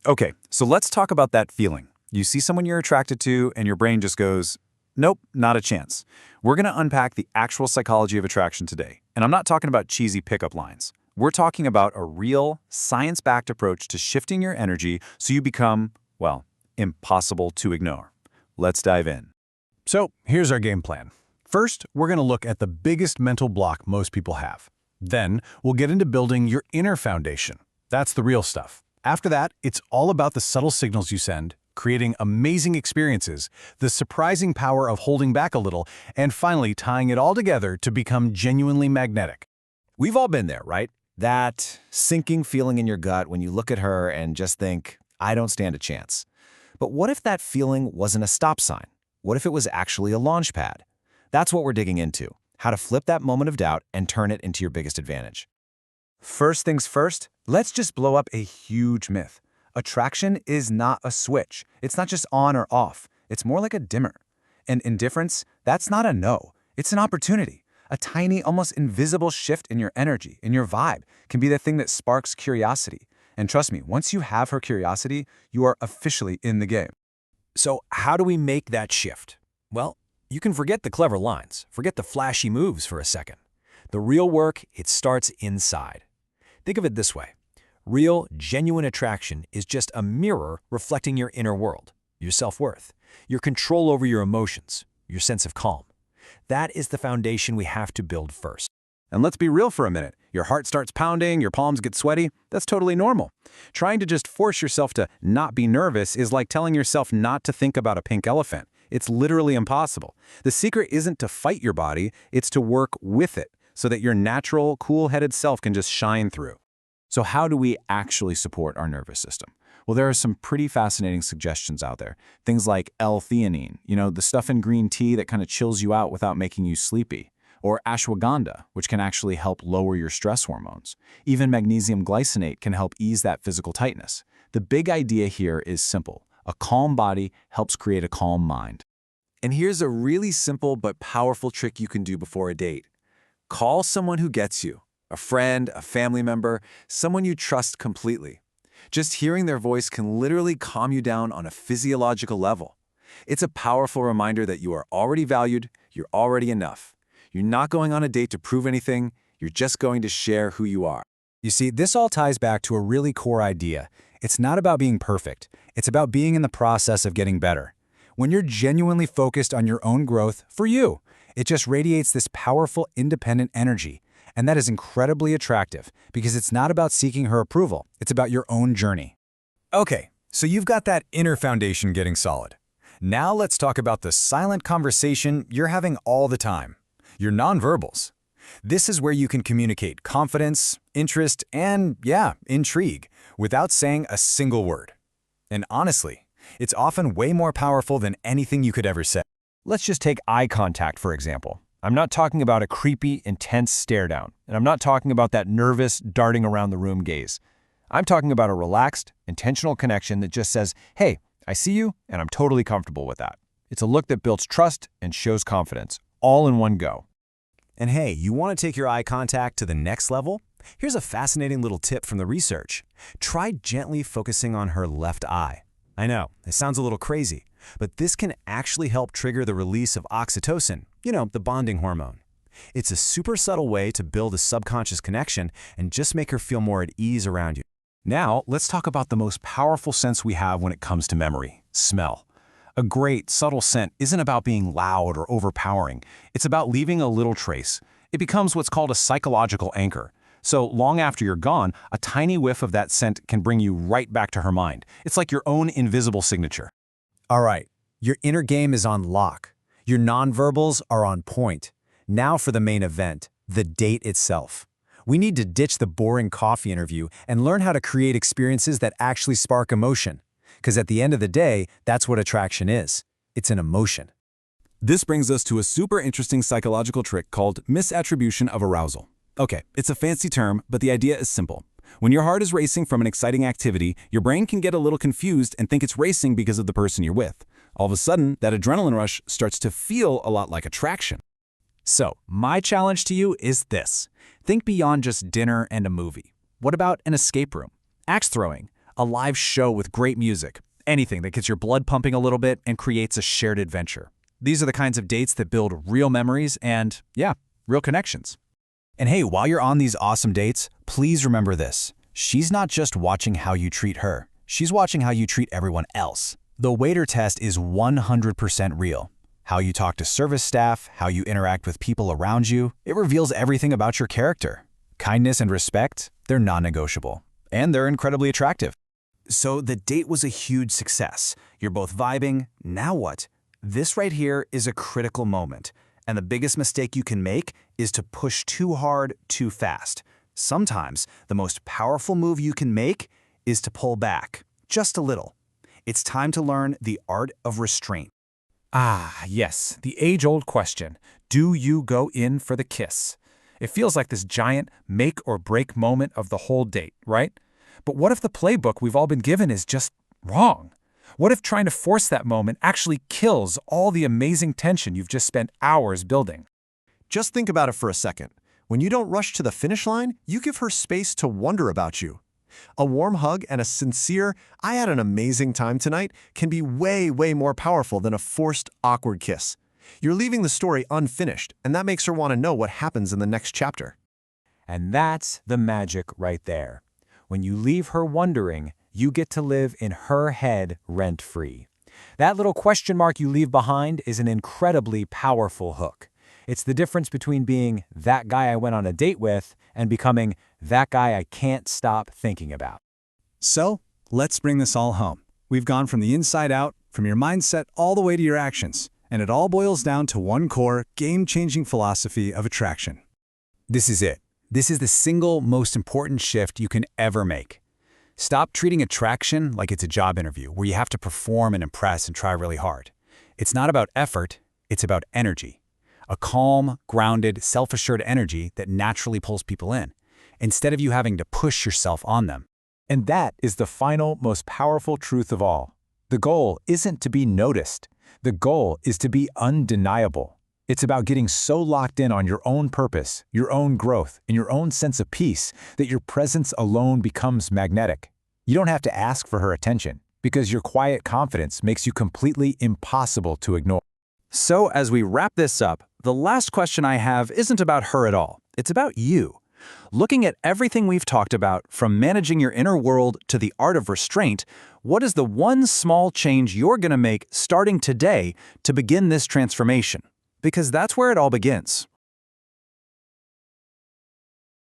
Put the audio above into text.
Okay, so let's talk about that feeling. You see someone you're attracted to, and your brain just goes, nope, not a chance. We're going to unpack the actual psychology of attraction today. And I'm not talking about cheesy pickup lines. We're talking about a real, science-backed approach to shifting your energy so you become, well, impossible to ignore. Let's dive in. So here's our game plan. First, we're going to look at the biggest mental block most people have. Then, we'll get into building your inner foundation. That's the real stuff. After that, it's all about the subtle signals you send, creating amazing experiences, the surprising power of holding back a little, and finally tying it all together to become genuinely magnetic. We've all been there, right? That sinking feeling in your gut when you look at her and just think, I don't stand a chance. But what if that feeling wasn't a stop sign? What if it was actually a launch pad? That's what we're digging into, how to flip that moment of doubt and turn it into your biggest advantage. First things first, let's just blow up a huge myth. Attraction is not a switch. It's not just on or off. It's more like a dimmer. And indifference, that's not a no. It's an opportunity. A tiny, almost invisible shift in your energy, in your vibe, can be the thing that sparks curiosity. And trust me, once you have her curiosity, you are officially in the game. So how do we make that shift? Well, you can forget the clever lines, forget the flashy moves for a second. The real work, it starts inside. Think of it this way. Real, genuine attraction is just a mirror reflecting your inner world, your self-worth, your control over your emotions, your sense of calm. That is the foundation we have to build first. And let's be real for a minute. Your heart starts pounding, your palms get sweaty. That's totally normal. Trying to just force yourself to not be nervous is like telling yourself not to think about a pink elephant. It's literally impossible. The secret isn't to fight your body, it's to work with it so that your natural, cool-headed self can just shine through. So how do we actually support our nervous system? Well, there are some pretty fascinating suggestions out there. Things like L-theanine, the stuff in green tea that kind of chills you out without making you sleepy. Or ashwagandha, which can actually help lower your stress hormones. Even magnesium glycinate can help ease that physical tightness. The big idea here is simple. A calm body helps create a calm mind. And here's a really simple but powerful trick you can do before a date. Call someone who gets you. A friend, a family member, someone you trust completely. Just hearing their voice can literally calm you down on a physiological level. It's a powerful reminder that you are already valued, you're already enough. You're not going on a date to prove anything, you're just going to share who you are. You see, this all ties back to a really core idea. It's not about being perfect. It's about being in the process of getting better. When you're genuinely focused on your own growth for you, it just radiates this powerful, independent energy. And that is incredibly attractive because it's not about seeking her approval. It's about your own journey. Okay, so you've got that inner foundation getting solid. Now let's talk about the silent conversation you're having all the time. Your nonverbals. This is where you can communicate confidence, interest, and, intrigue without saying a single word. And honestly, it's often way more powerful than anything you could ever say. Let's just take eye contact, for example. I'm not talking about a creepy, intense stare down, and I'm not talking about that nervous, darting around the room gaze. I'm talking about a relaxed, intentional connection that just says, hey, I see you, and I'm totally comfortable with that. It's a look that builds trust and shows confidence, all in one go. And hey, you want to take your eye contact to the next level? Here's a fascinating little tip from the research. Try gently focusing on her left eye. I know, it sounds a little crazy, but this can actually help trigger the release of oxytocin, the bonding hormone. It's a super subtle way to build a subconscious connection and just make her feel more at ease around you. Now, let's talk about the most powerful sense we have when it comes to memory, smell. A great, subtle scent isn't about being loud or overpowering. It's about leaving a little trace. It becomes what's called a psychological anchor. So long after you're gone, a tiny whiff of that scent can bring you right back to her mind. It's like your own invisible signature. All right, your inner game is on lock. Your nonverbals are on point. Now for the main event, the date itself. We need to ditch the boring coffee interview and learn how to create experiences that actually spark emotion. Because at the end of the day, that's what attraction is. It's an emotion. This brings us to a super interesting psychological trick called misattribution of arousal. Okay, it's a fancy term, but the idea is simple. When your heart is racing from an exciting activity, your brain can get a little confused and think it's racing because of the person you're with. All of a sudden, that adrenaline rush starts to feel a lot like attraction. So, my challenge to you is this. Think beyond just dinner and a movie. What about an escape room? Axe throwing? a live show with great music, anything that gets your blood pumping a little bit and creates a shared adventure. These are the kinds of dates that build real memories and, yeah, real connections. And hey, while you're on these awesome dates, please remember this. She's not just watching how you treat her. She's watching how you treat everyone else. The waiter test is 100% real. How you talk to service staff, how you interact with people around you, it reveals everything about your character. Kindness and respect, they're non-negotiable. And they're incredibly attractive. So the date was a huge success. You're both vibing. Now what? This right here is a critical moment. And the biggest mistake you can make is to push too hard, too fast. Sometimes the most powerful move you can make is to pull back, just a little. It's time to learn the art of restraint. Ah, yes, the age-old question. Do you go in for the kiss? It feels like this giant make-or-break moment of the whole date, right? But what if the playbook we've all been given is just wrong? What if trying to force that moment actually kills all the amazing tension you've just spent hours building? Just think about it for a second. When you don't rush to the finish line, you give her space to wonder about you. A warm hug and a sincere, "I had an amazing time tonight," can be way, way more powerful than a forced, awkward kiss. You're leaving the story unfinished, and that makes her want to know what happens in the next chapter. And that's the magic right there. When you leave her wondering, you get to live in her head rent-free. That little question mark you leave behind is an incredibly powerful hook. It's the difference between being that guy I went on a date with and becoming that guy I can't stop thinking about. So, let's bring this all home. We've gone from the inside out, from your mindset all the way to your actions, and it all boils down to one core, game-changing philosophy of attraction. This is it. This is the single most important shift you can ever make. Stop treating attraction like it's a job interview where you have to perform and impress and try really hard. It's not about effort, it's about energy. A calm, grounded, self-assured energy that naturally pulls people in, instead of you having to push yourself on them. And that is the final, most powerful truth of all. The goal isn't to be noticed. The goal is to be undeniable. It's about getting so locked in on your own purpose, your own growth, and your own sense of peace that your presence alone becomes magnetic. You don't have to ask for her attention because your quiet confidence makes you completely impossible to ignore. So as we wrap this up, the last question I have isn't about her at all. It's about you. Looking at everything we've talked about, from managing your inner world to the art of restraint, what is the one small change you're going to make starting today to begin this transformation? Because that's where it all begins,